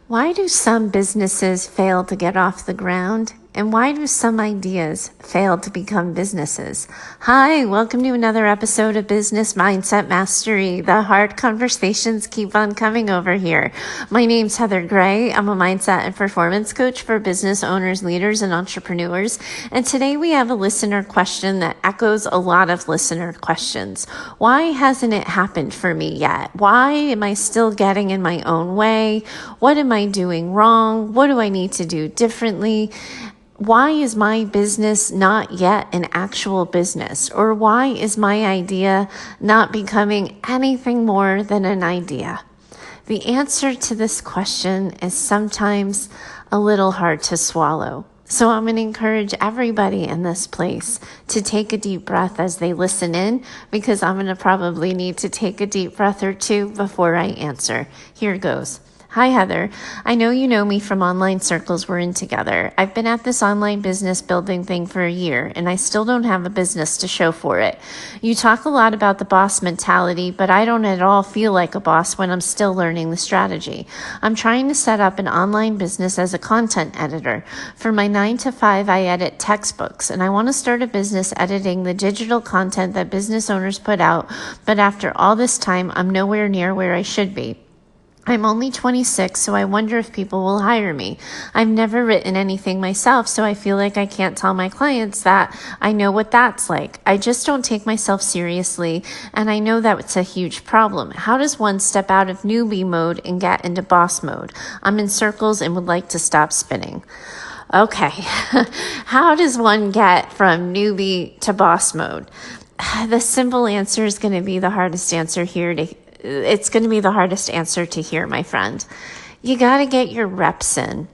Why do some businesses fail to get off the ground? And why do some ideas fail to become businesses? Hi, welcome to another episode of Business Mindset Mastery. The hard conversations keep on coming over here. My name's Heather Gray. I'm a mindset and performance coach for business owners, leaders, and entrepreneurs. And today we have a listener question that echoes a lot of listener questions. Why hasn't it happened for me yet? Why am I still getting in my own way? What am I doing wrong? What do I need to do differently? Why is my business not yet an actual business? Or why is my idea not becoming anything more than an idea? The answer to this question is sometimes a little hard to swallow. So I'm going to encourage everybody in this place to take a deep breath as they listen in, because I'm going to probably need to take a deep breath or two before I answer. Here goes. Hi, Heather. I know you know me from online circles we're in together. I've been at this online business building thing for a year, and I still don't have a business to show for it. You talk a lot about the boss mentality, but I don't at all feel like a boss when I'm still learning the strategy. I'm trying to set up an online business as a content editor. For my 9 to 5, I edit textbooks, and I want to start a business editing the digital content that business owners put out, but after all this time, I'm nowhere near where I should be. I'm only 26, so I wonder if people will hire me. I've never written anything myself, so I feel like I can't tell my clients that I know what that's like. I just don't take myself seriously, and I know that it's a huge problem. How does one step out of newbie mode and get into boss mode? I'm in circles and would like to stop spinning. Okay, how does one get from newbie to boss mode? The simple answer is going to be the hardest answer here It's going to be the hardest answer to hear, my friend. You got to get your reps in.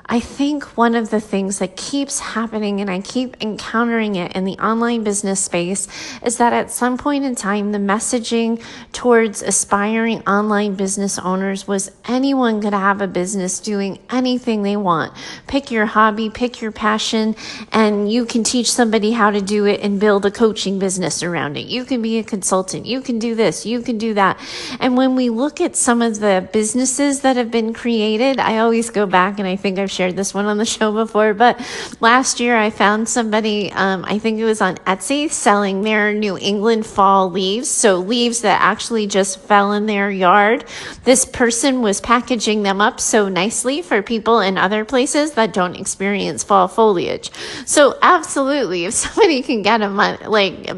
I think one of the things that keeps happening, and I keep encountering it in the online business space, is that at some point in time, the messaging towards aspiring online business owners was anyone could have a business doing anything they want. Pick your hobby, pick your passion, and you can teach somebody how to do it and build a coaching business around it. You can be a consultant. You can do this. You can do that. And when we look at some of the businesses that have been created, I always go back, and I think I've shared this one on the show before, but last year I found somebody, I think it was on Etsy, selling their New England fall leaves. So leaves that actually just fell in their yard. This person was packaging them up so nicely for people in other places that don't experience fall foliage. So absolutely, if somebody can get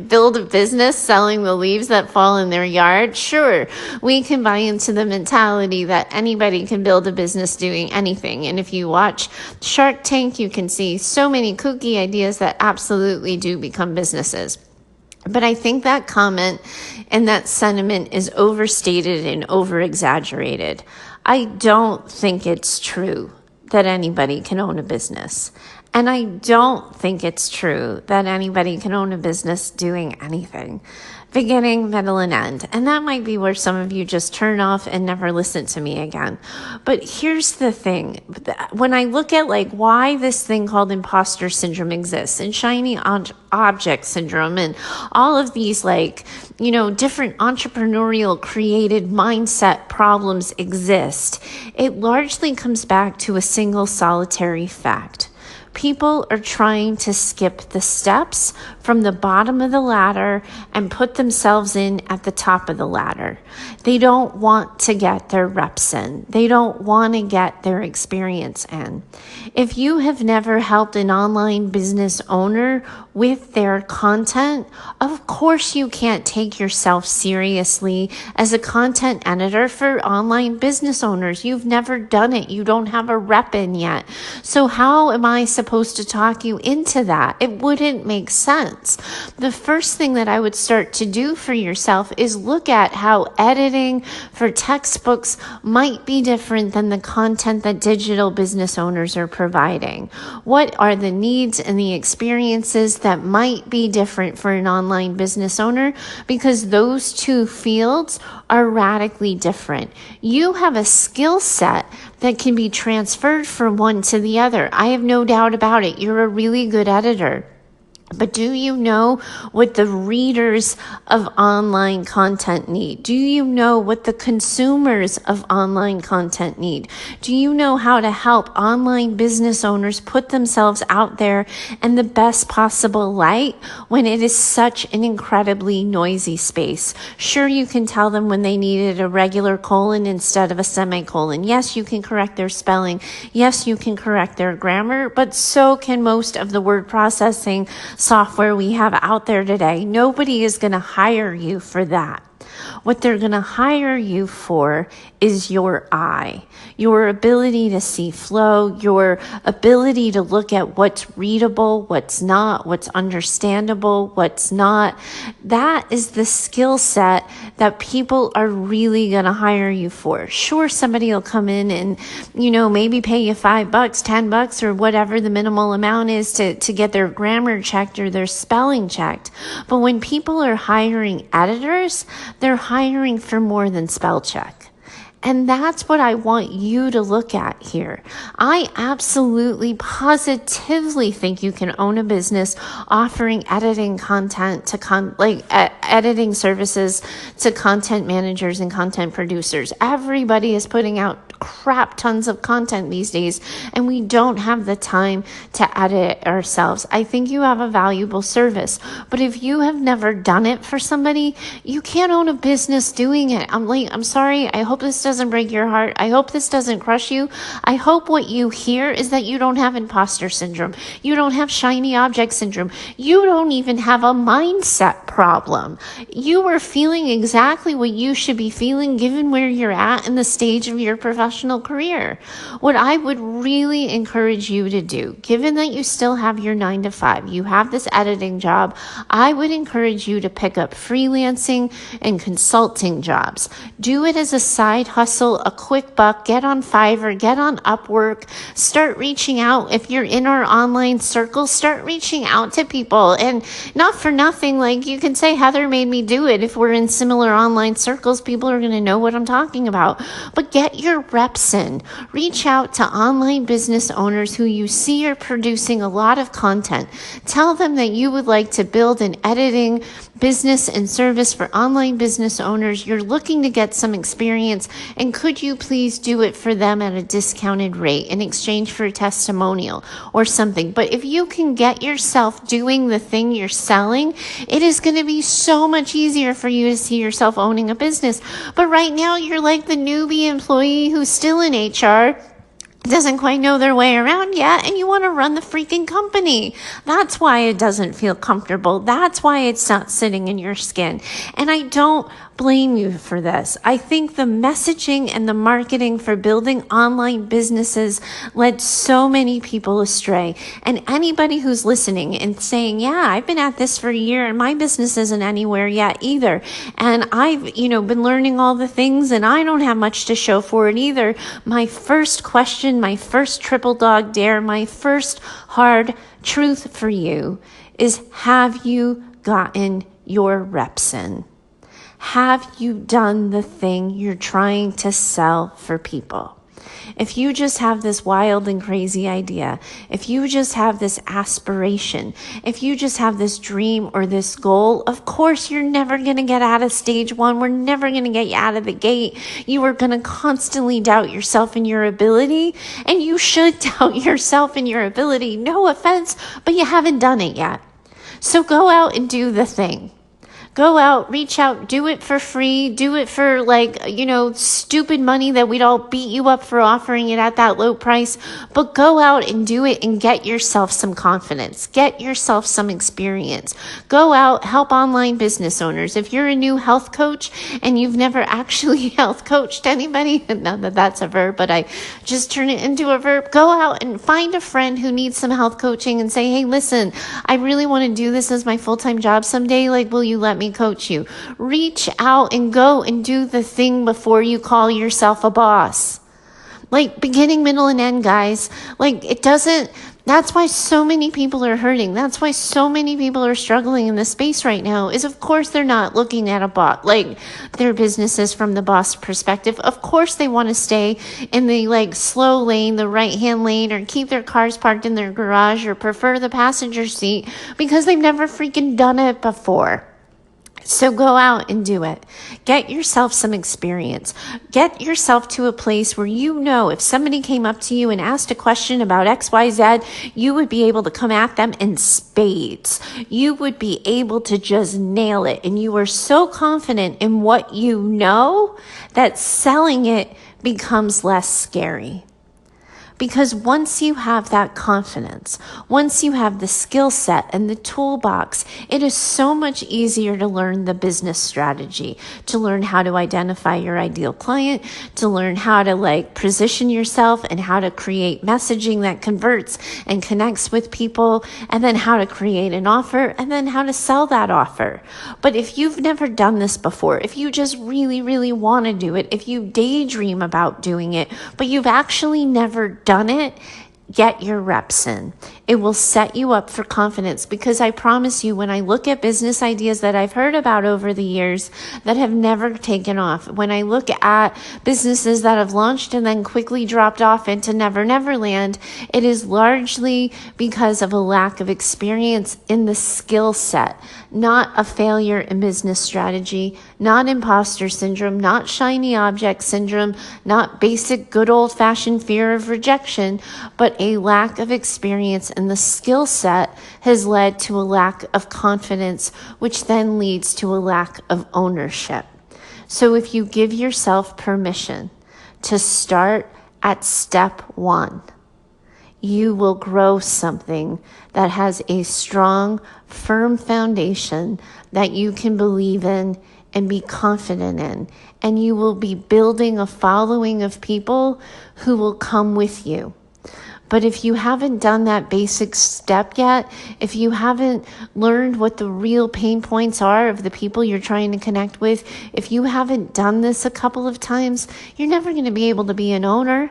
build a business selling the leaves that fall in their yard, sure, we can buy into the mentality that anybody can build a business doing anything. And if you watch Shark Tank, you can see so many kooky ideas that absolutely do become businesses. But I think that comment and that sentiment is overstated and over-exaggerated. I don't think it's true that anybody can own a business. And I don't think it's true that anybody can own a business doing anything, beginning, middle, and end. And that might be where some of you just turn off and never listen to me again. But here's the thing. When I look at why this thing called imposter syndrome exists, and shiny object syndrome, and all of these different entrepreneurial created mindset problems exist, it largely comes back to a single solitary fact. People are trying to skip the steps from the bottom of the ladder and put themselves in at the top of the ladder. They don't want to get their reps in. They don't want to get their experience in. If you have never helped an online business owner with their content, of course you can't take yourself seriously as a content editor for online business owners. You've never done it. You don't have a rep in yet. So how am I supposed to talk you into that? It wouldn't make sense. The first thing that I would start to do for yourself is look at how editing for textbooks might be different than the content that digital business owners are providing. What are the needs and the experiences that might be different for an online business owner? Because those two fields are radically different. You have a skill set that can be transferred from one to the other. I have no doubt about it. You're a really good editor. But do you know what the readers of online content need? Do you know what the consumers of online content need? Do you know how to help online business owners put themselves out there in the best possible light when it is such an incredibly noisy space? Sure, you can tell them when they needed a regular colon instead of a semicolon. Yes, you can correct their spelling. Yes, you can correct their grammar, but so can most of the word processing software we have out there today. Nobody is going to hire you for that. What they're going to hire you for is your eye, your ability to see flow, your ability to look at what's readable, what's not, what's understandable, what's not. That is the skill set that people are really going to hire you for. Sure, somebody will come in and, maybe pay you $5, $10, or whatever the minimal amount is to get their grammar checked or their spelling checked. But when people are hiring editors, they're hiring for more than spell check. And that's what I want you to look at here. I absolutely, positively think you can own a business offering editing content to editing services to content managers and content producers. Everybody is putting out crap tons of content these days, and we don't have the time to edit ourselves. I think you have a valuable service, but if you have never done it for somebody, you can't own a business doing it. I'm sorry. I hope this doesn't break your heart. I hope this doesn't crush you. I hope what you hear is that you don't have imposter syndrome. You don't have shiny object syndrome. You don't even have a mindset problem. You are feeling exactly what you should be feeling given where you're at in the stage of your professional career. What I would really encourage you to do, given that you still have your 9 to 5, you have this editing job, I would encourage you to pick up freelancing and consulting jobs. Do it as a side hustle, a quick buck. Get on Fiverr, get on Upwork, start reaching out. If you're in our online circle, start reaching out to people. And not for nothing, you can say Heather made me do it. If we're in similar online circles, people are going to know what I'm talking about. But get your reps in. Reach out to online business owners who you see are producing a lot of content. Tell them that you would like to build an editing business and service for online business owners. You're looking to get some experience, and could you please do it for them at a discounted rate in exchange for a testimonial or something? But if you can get yourself doing the thing you're selling, it is going to be so much easier for you to see yourself owning a business. But right now, you're like the newbie employee who's still in HR, doesn't quite know their way around yet, and you want to run the freaking company. That's why it doesn't feel comfortable. That's why it's not sitting in your skin. And I don't blame you for this. I think the messaging and the marketing for building online businesses led so many people astray. And anybody who's listening and saying, yeah, I've been at this for a year and my business isn't anywhere yet either. And I've, been learning all the things and I don't have much to show for it either. My first question, my first triple dog dare, my first hard truth for you is, have you gotten your reps in? Have you done the thing you're trying to sell for people? If you just have this wild and crazy idea, if you just have this aspiration, if you just have this dream or this goal, of course you're never going to get out of stage one. We're never going to get you out of the gate. You are going to constantly doubt yourself and your ability, and you should doubt yourself and your ability. No offense, but you haven't done it yet. So go out and do the thing. Go out, reach out, do it for free, do it for stupid money that we'd all beat you up for offering it at that low price. But go out and do it and get yourself some confidence. Get yourself some experience. Go out, help online business owners. If you're a new health coach and you've never actually health coached anybody, not that that's a verb, but I just turn it into a verb. Go out and find a friend who needs some health coaching and say, hey, listen, I really want to do this as my full-time job someday. Will you let me coach you? Reach out and go and do the thing before you call yourself a boss. Beginning, middle, and end, guys. It doesn't That's why so many people are hurting. That's why so many people are struggling in this space right now is, of course, they're not looking at their businesses from the boss perspective. Of course, they want to stay in the slow lane, the right-hand lane, or keep their cars parked in their garage or prefer the passenger seat because they've never freaking done it before. So go out and do it. Get yourself some experience. Get yourself to a place where you know if somebody came up to you and asked a question about XYZ, you would be able to come at them in spades. You would be able to just nail it. And you are so confident in what you know that selling it becomes less scary. Because once you have that confidence, once you have the skill set and the toolbox, it is so much easier to learn the business strategy, to learn how to identify your ideal client, to learn how to position yourself and how to create messaging that converts and connects with people, and then how to create an offer, and then how to sell that offer. But if you've never done this before, if you just really, really want to do it, if you daydream about doing it, but you've actually never done it, get your reps in. It will set you up for confidence, because I promise you, when I look at business ideas that I've heard about over the years that have never taken off, when I look at businesses that have launched and then quickly dropped off into Never Never Land, it is largely because of a lack of experience in the skill set, not a failure in business strategy, not imposter syndrome, not shiny object syndrome, not basic good old-fashioned fear of rejection, but a lack of experience in the skill set has led to a lack of confidence, which then leads to a lack of ownership. So if you give yourself permission to start at step one, you will grow something that has a strong, firm foundation that you can believe in and be confident in. And you will be building a following of people who will come with you. But if you haven't done that basic step yet, if you haven't learned what the real pain points are of the people you're trying to connect with, if you haven't done this a couple of times, you're never going to be able to be an owner.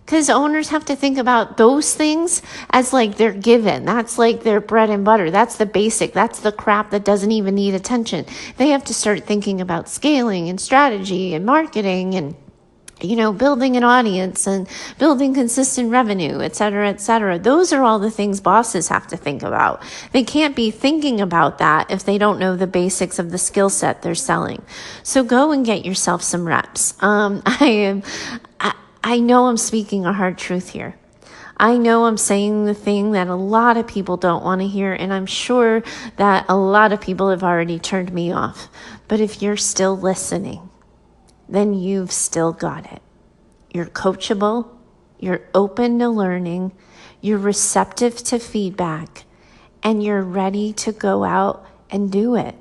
Because owners have to think about those things as they're given. That's their bread and butter. That's the basic. That's the crap that doesn't even need attention. They have to start thinking about scaling and strategy and marketing and building an audience and building consistent revenue, et cetera, et cetera. Those are all the things bosses have to think about. They can't be thinking about that if they don't know the basics of the skill set they're selling. So go and get yourself some reps. I know I'm speaking a hard truth here. I know I'm saying the thing that a lot of people don't want to hear, and I'm sure that a lot of people have already turned me off. But if you're still listening, then you've still got it. You're coachable, you're open to learning, you're receptive to feedback, and you're ready to go out and do it.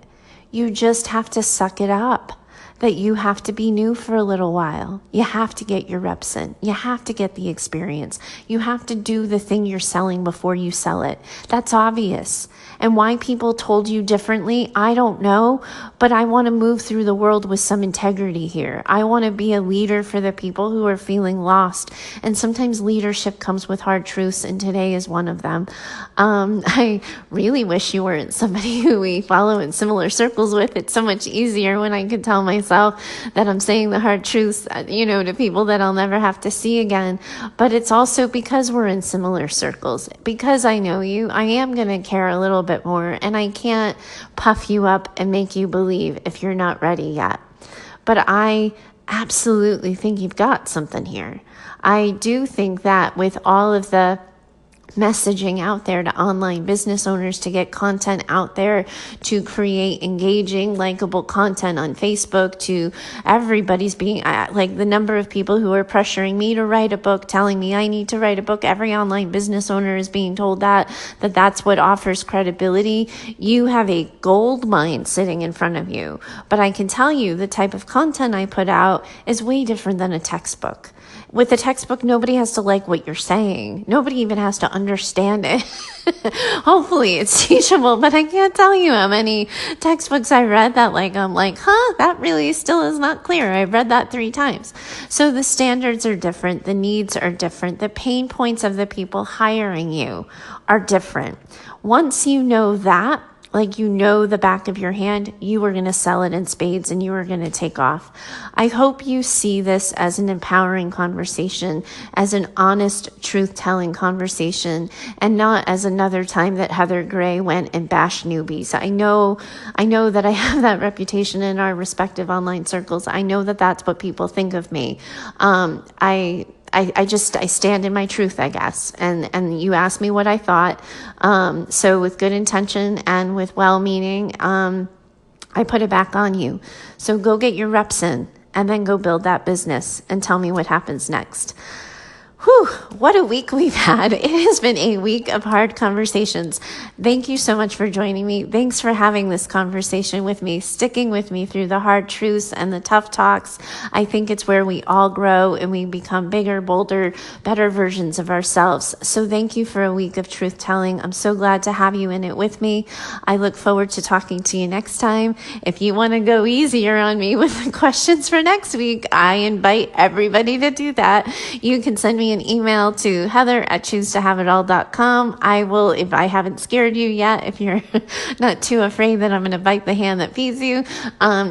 You just have to suck it up that you have to be new for a little while. You have to get your reps in. You have to get the experience. You have to do the thing you're selling before you sell it. That's obvious. And why people told you differently, I don't know, but I want to move through the world with some integrity here. I want to be a leader for the people who are feeling lost. And sometimes leadership comes with hard truths, and today is one of them. I really wish you weren't somebody who we follow in similar circles with. It's so much easier when I can tell myself that I'm saying the hard truths, to people that I'll never have to see again. But it's also because we're in similar circles. Because I know you, I am going to care a little bit more, and I can't puff you up and make you believe if you're not ready yet. But I absolutely think you've got something here. I do think that with all of the messaging out there to online business owners to get content out there, to create engaging, likable content on Facebook, to everybody's being the number of people who are pressuring me to write a book, telling me I need to write a book. Every online business owner is being told that's what offers credibility. You have a gold mine sitting in front of you. But I can tell you the type of content I put out is way different than a textbook. With a textbook, nobody has to like what you're saying. Nobody even has to understand it. Hopefully it's teachable, but I can't tell you how many textbooks I read that I'm like, that really still is not clear. I've read that 3 times. So the standards are different. The needs are different. The pain points of the people hiring you are different. Once you know that, the back of your hand, you are going to sell it in spades and you are going to take off. I hope you see this as an empowering conversation, as an honest, truth-telling conversation, and not as another time that Heather Gray went and bashed newbies. I know that I have that reputation in our respective online circles. I know that that's what people think of me. I stand in my truth, I guess. And you asked me what I thought. So with good intention and with well-meaning, I put it back on you. So go get your reps in and then go build that business and tell me what happens next. Whew, what a week we've had. It has been a week of hard conversations. Thank you so much for joining me. Thanks for having this conversation with me, sticking with me through the hard truths and the tough talks. I think it's where we all grow and we become bigger, bolder, better versions of ourselves. So thank you for a week of truth telling. I'm so glad to have you in it with me. I look forward to talking to you next time. If you want to go easier on me with the questions for next week, I invite everybody to do that. You can send me an email to heather@choosetohaveitall.com. I will, if I haven't scared you yet, if you're not too afraid that I'm going to bite the hand that feeds you,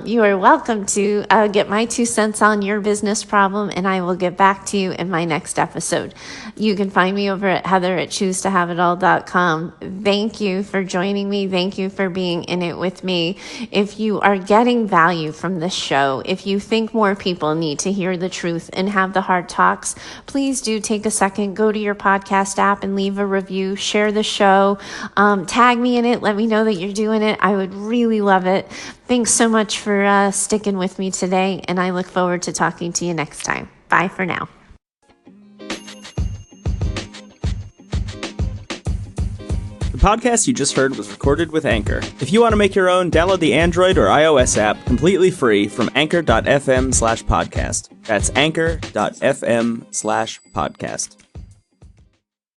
you are welcome to get my 2 cents on your business problem, and I will get back to you in my next episode. You can find me over at heather@choosetohaveitall.com. Thank you for joining me. Thank you for being in it with me. If you are getting value from this show, if you think more people need to hear the truth and have the hard talks, please do take a second, go to your podcast app and leave a review, share the show, tag me in it, let me know that you're doing it. I would really love it. Thanks so much for sticking with me today, and I look forward to talking to you next time. Bye for now. The podcast you just heard was recorded with Anchor. If you want to make your own, download the Android or iOS app completely free from anchor.fm/podcast. That's anchor.fm/podcast.